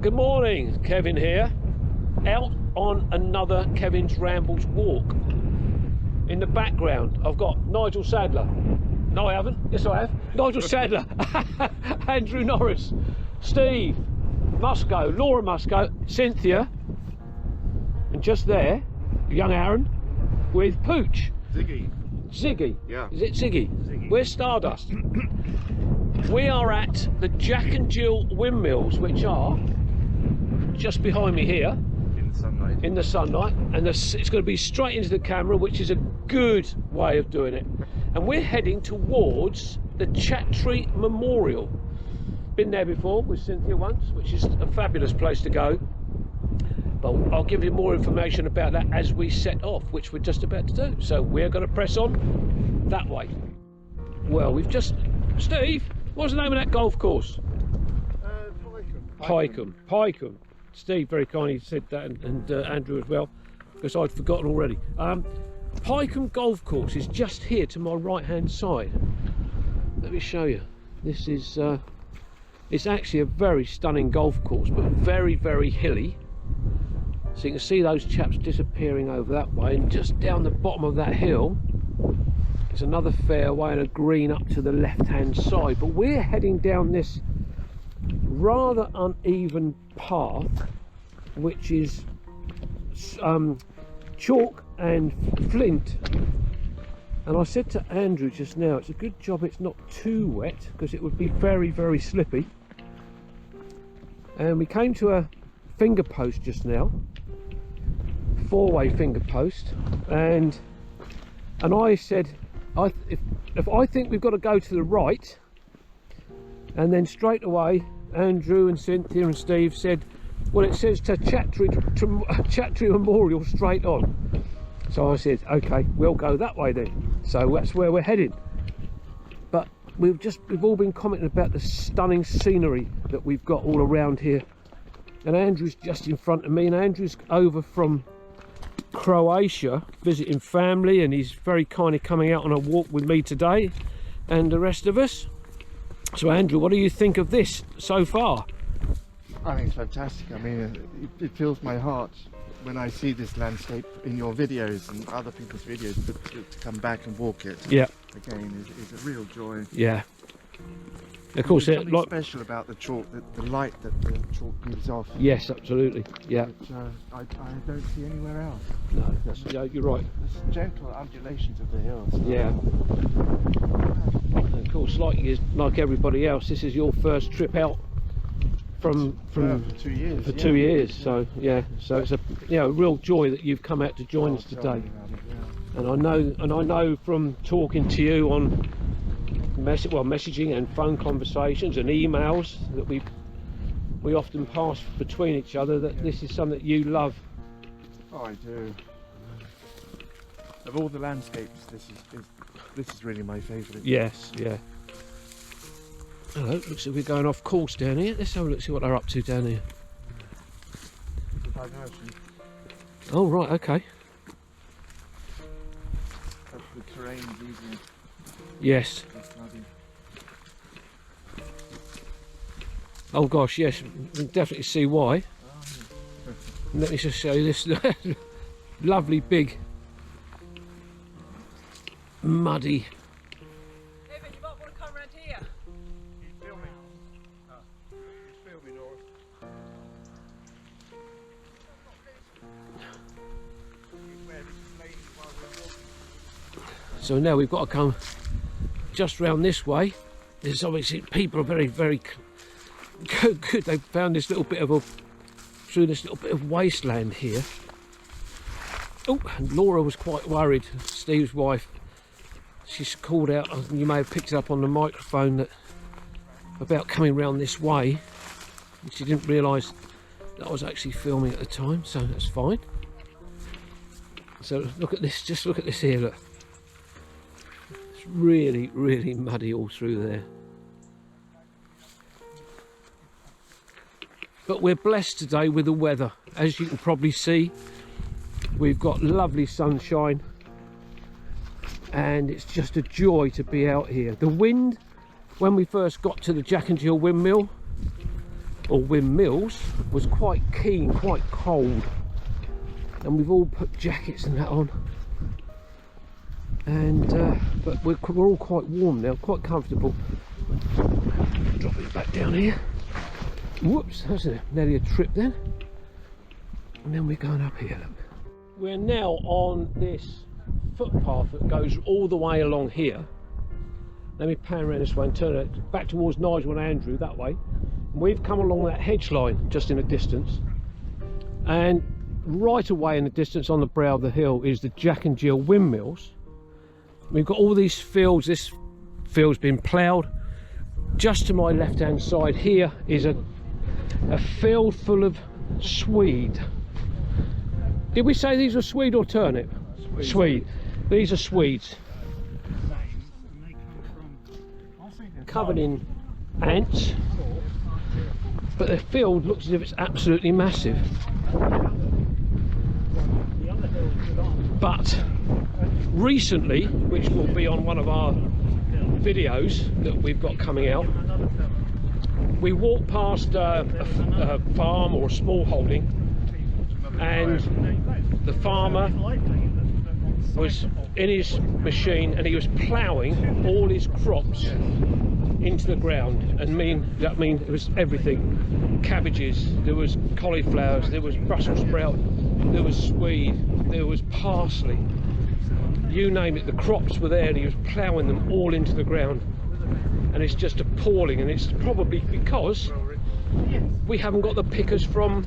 Good morning, Kevin here. Out on another Kevin's Rambles walk. In the background, I've got Nigel Sadler. No, I haven't. Yes, I have. Nigel Sadler, Andrew Norris, Steve Musco, Laura Musco, Cynthia, and just there, young Aaron with Pooch. Ziggy. Yeah. Is it Ziggy? Ziggy. We're Stardust. We are at the Jack and Jill Windmills, which are just behind me here. In the sunlight. In the sunlight, and it's going to be straight into the camera, which is a good way of doing it. And we're heading towards the Chattri Memorial. Been there before with Cynthia once, which is a fabulous place to go. But I'll give you more information about that as we set off, which we're just about to do. So we're going to press on that way. Well, we've just... Steve, what's the name of that golf course? Pycombe. Steve very kindly said that, and Andrew as well, because I'd forgotten already. Pycombe Golf Course is just here to my right hand side. Let me show you. This is it's actually a very stunning golf course, but very, very hilly. So you can see those chaps disappearing over that way, and just down the bottom of that hill there's another fairway and a green up to the left hand side. But we're heading down this rather uneven path, which is chalk and flint. And I said to Andrew just now, it's a good job it's not too wet, because it would be very, very slippy. And we came to a finger post just now, four-way finger post, and I said, if I think we've got to go to the right, and then straight away Andrew and Cynthia and Steve said, well, it says to Chattri Memorial straight on. So I said, okay, we'll go that way then. So that's where we're heading. But we've all been commenting about the stunning scenery that we've got all around here. And Andrew's just in front of me, and Andrew's over from Croatia visiting family, and he's very kindly coming out on a walk with me today and the rest of us. So Andrew, what do you think of this so far? I think it's fantastic. I mean, it fills my heart when I see this landscape in your videos and other people's videos, to come back and walk it. Yeah. Again, is a real joy. Yeah. Of course, there's something special about the chalk, the light that the chalk gives off. Yes, absolutely. Yeah. Which I don't see anywhere else. No, you're right. The gentle undulations of the hills. Yeah. And of course, like everybody else, this is your first trip out from for 2 years. For 2 years. So yeah. So it's a real joy that you've come out to join us today. And I know from talking to you on messaging and phone conversations and emails that we often pass between each other, that this is something that you love. Oh, I do. Of all the landscapes, this is really my favourite. Yes, yeah. Hello, looks like we're going off course down here. Let's have a look, see what they're up to down here. Oh right, okay. That's the terrain easy. Yes. Oh gosh, yes, you can definitely see why. Let me just show you this lovely big muddy. David, you might want to come around here. He's filming. He's filming, Norris. So now we've got to come just round this way. There's obviously people are very, very good. They've found this little bit of wasteland here. Oh, and Laura was quite worried, Steve's wife. She's called out, and you may have picked it up on the microphone, about coming round this way. And she didn't realise that I was actually filming at the time, so that's fine. So look at this, just look at this here, look. It's really, really muddy all through there. But we're blessed today with the weather. As you can probably see, we've got lovely sunshine, and it's just a joy to be out here. The wind, when we first got to the Jack and Jill Windmill, or Windmills, was quite keen, quite cold, and we've all put jackets and that on, and but we're all quite warm now, quite comfortable. Drop it back down here. Whoops, that's nearly a trip then. And then we're going up here, look. We're now on this footpath that goes all the way along here. Let me pan around this way and turn it back towards Nigel and Andrew that way. We've come along that hedge line just in the distance, and right away in the distance on the brow of the hill is the Jack and Jill Windmills. We've got all these fields. This field's been ploughed. Just to my left hand side here is a field full of swede. Did we say these were swede or turnip? Swede. These are swedes. Covered in ants, but the field looks as if it's absolutely massive. But recently, which will be on one of our videos that we've got coming out, we walked past a farm or a small holding, and the farmer was in his machine and he was ploughing all his crops into the ground, and that mean it was everything. Cabbages, there was cauliflowers, there was Brussels sprout, there was swede, there was parsley, you name it, the crops were there, and he was ploughing them all into the ground. And it's just appalling, and it's probably because we haven't got the pickers from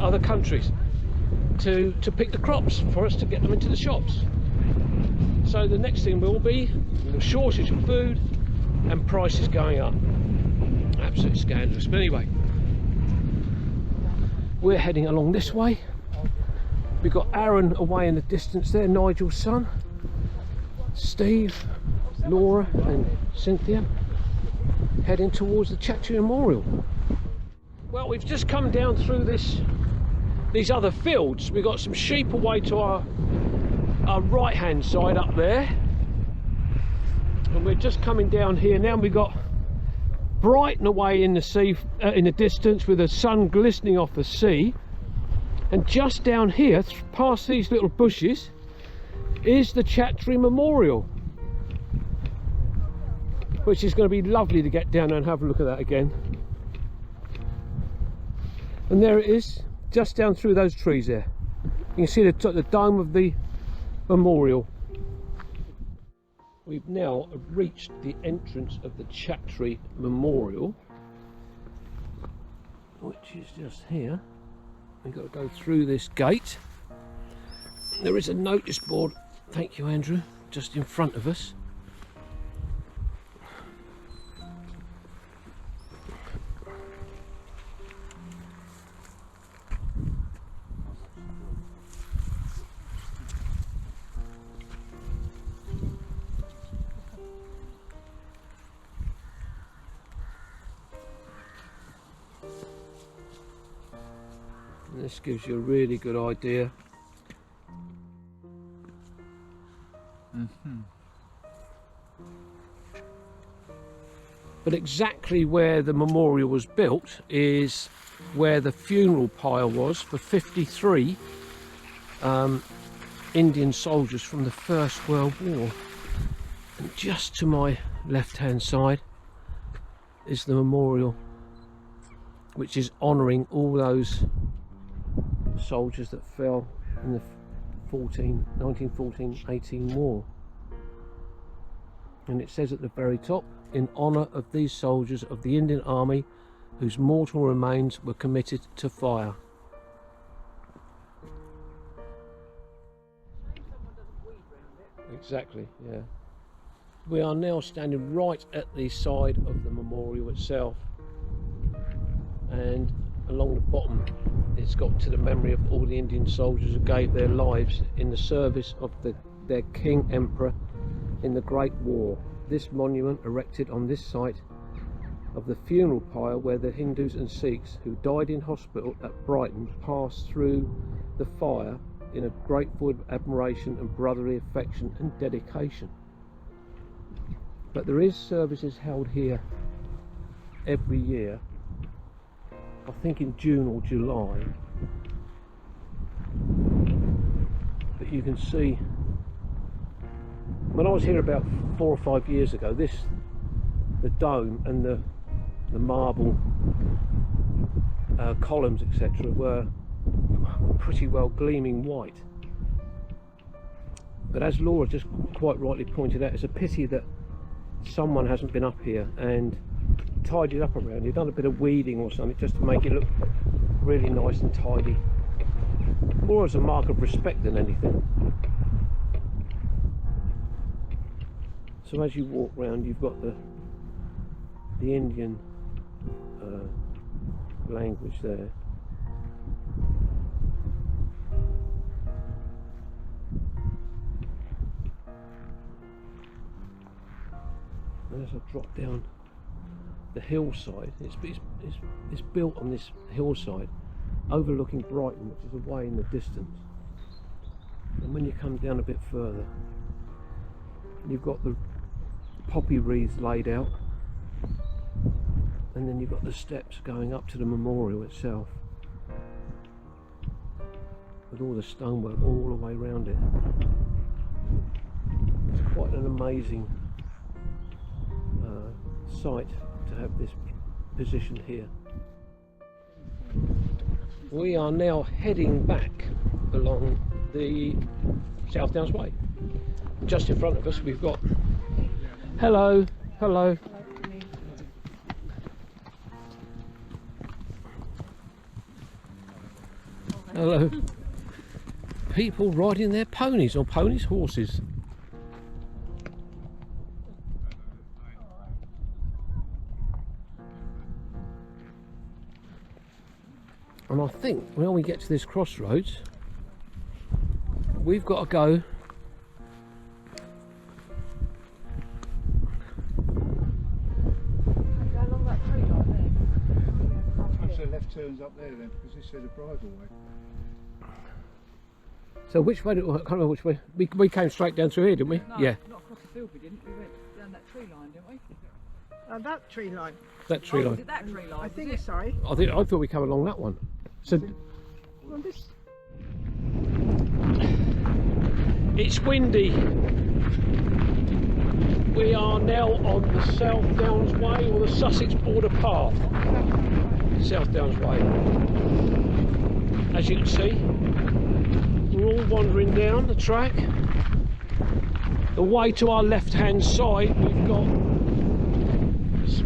other countries to pick the crops for us to get them into the shops. So the next thing will be a shortage of food and prices going up. Absolutely scandalous. But anyway, we're heading along this way. We've got Aaron away in the distance there, Nigel's son, Steve, Laura and Cynthia, heading towards the Chattri Memorial. Well, we've just come down through these other fields. We've got some sheep away to our right hand side up there, and we're just coming down here now. We've got Brighton away in the sea, in the distance, with the sun glistening off the sea, and just down here past these little bushes is the Chattri Memorial, which is going to be lovely to get down there and have a look at that again. And there it is, just down through those trees there. You can see the dome of the memorial. We've now reached the entrance of the Chattri Memorial, which is just here. We've got to go through this gate. There is a notice board, thank you Andrew, just in front of us. And this gives you a really good idea. But exactly where the memorial was built is where the funeral pile was for 53 Indian soldiers from the First World War. And just to my left hand side is the memorial, which is honouring all those soldiers that fell in the 1914-18 war. And it says at the very top, in honour of these soldiers of the Indian Army whose mortal remains were committed to fire. Exactly, yeah. We are now standing right at the side of the memorial itself, and along the bottom it's got to the memory of all the Indian soldiers who gave their lives in the service of their King Emperor in the Great War. This monument erected on this site of the funeral pyre where the Hindus and Sikhs who died in hospital at Brighton passed through the fire in a grateful admiration and brotherly affection and dedication. But there is services held here every year I think in June or July. But you can see, when I was here about 4 or 5 years ago, the dome and the marble columns, etc., were pretty well gleaming white. But as Laura just quite rightly pointed out, it's a pity that someone hasn't been up here and tidied up around. You've done a bit of weeding or something just to make it look really nice and tidy, more as a mark of respect than anything. So as you walk round, you've got the Indian language there. And as I drop down the hillside, it's built on this hillside overlooking Brighton, which is away in the distance. And when you come down a bit further, you've got the poppy wreaths laid out, and then you've got the steps going up to the memorial itself, with all the stonework all the way around it. It's quite an amazing sight to have this positioned here. We are now heading back along the Southdownsway. Just in front of us we've got, hello. Hello. People riding their ponies, or ponies, horses. And I think when we get to this crossroads, we've got to go along that tree line there. Perhaps the left turns up there then, because this is the bridle way. So which way? I can't remember which way. We came straight down through here, didn't we? No, yeah. not across the field we didn't. We went down that tree line, didn't we? That tree line. That tree Oh, line. was it that tree line? I was think it? so. I thought we came along that one. So Well, this. it's windy. We are now on the Southdownsway, or the Sussex border path. Southdownsway. As you can see, we're all wandering down the track. Away to our left hand side we've got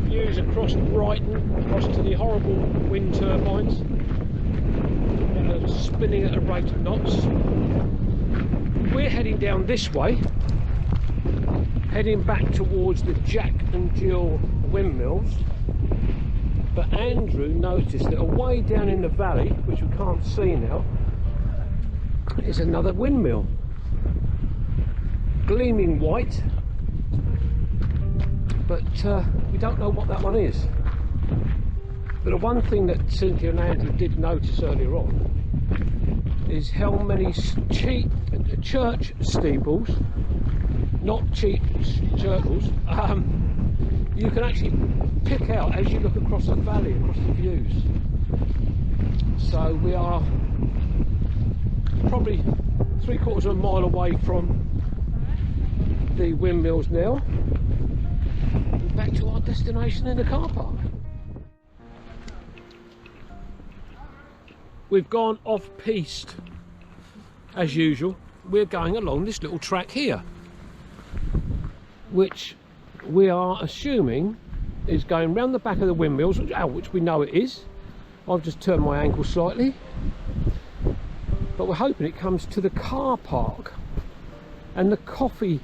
views across Brighton, across to the horrible wind turbines that are spinning at a rate of knots. We're heading down this way, heading back towards the Jack and Jill Windmills, but Andrew noticed that away down in the valley, which we can't see now, is another windmill, gleaming white, but we don't know what that one is. But the one thing that Cynthia and Andrew did notice earlier on is how many cheap church steeples, not cheap churches, you can actually pick out as you look across the valley, across the views. So we are probably 3/4 of a mile away from the windmills now, and back to our destination in the car park. We've gone off piste as usual. We're going along this little track here, which we are assuming is going round the back of the windmills, which we know it is. I've just turned my ankle slightly, but we're hoping it comes to the car park and the coffee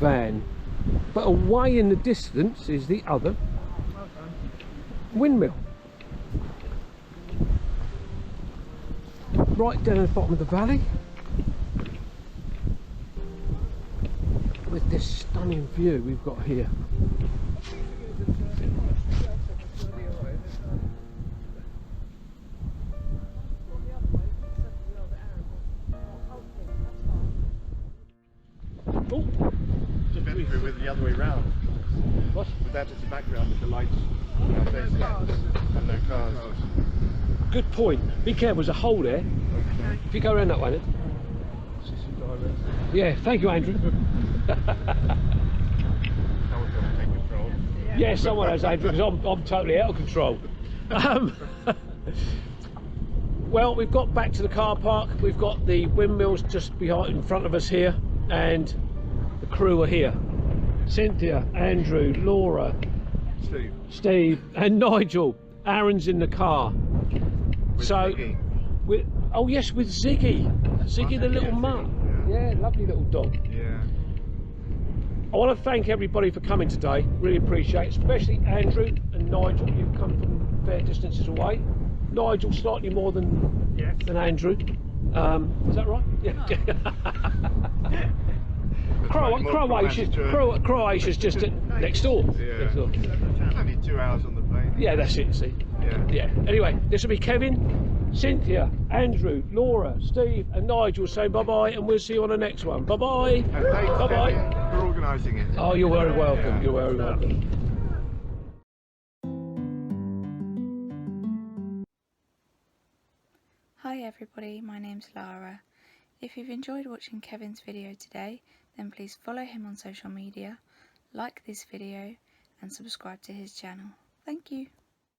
van, but away in the distance is the other windmill, right down at the bottom of the valley, with this stunning view we've got here. It's better with the other way round. What? cars. With that as a background with the lights facing it and no cars. Good point. Be careful, there's a hole there. Okay. If you go around that way, then. Yeah, thank you, Andrew. Someone's got to take control. Yeah, someone has, Andrew, because I'm totally out of control. Well, we've got back to the car park. We've got the windmills just behind, in front of us here, and the crew are here. Cynthia, Andrew, Laura, Steve, and Nigel. Aaron's in the car. With So, Ziggy. oh yes, with Ziggy. Ziggy the little mutt. Yeah, lovely little dog. Yeah. I want to thank everybody for coming today. Really appreciate it, especially Andrew and Nigel. You've come from fair distances away. Nigel slightly more than Andrew. Is that right? Yeah. Croatia's just next door. Yeah. Next door. It's only 2 hours on the plane. Yeah, that's it. See. Yeah. Anyway, this will be Kevin, Cynthia, Andrew, Laura, Steve, and Nigel saying bye bye, and we'll see you on the next one. Bye bye. And thanks, Bye bye. Kevin, for organising it. Oh, you're very welcome. Yeah. You're very welcome. Hi everybody, my name's Lara. If you've enjoyed watching Kevin's video today, then please follow him on social media, like this video and subscribe to his channel. Thank you.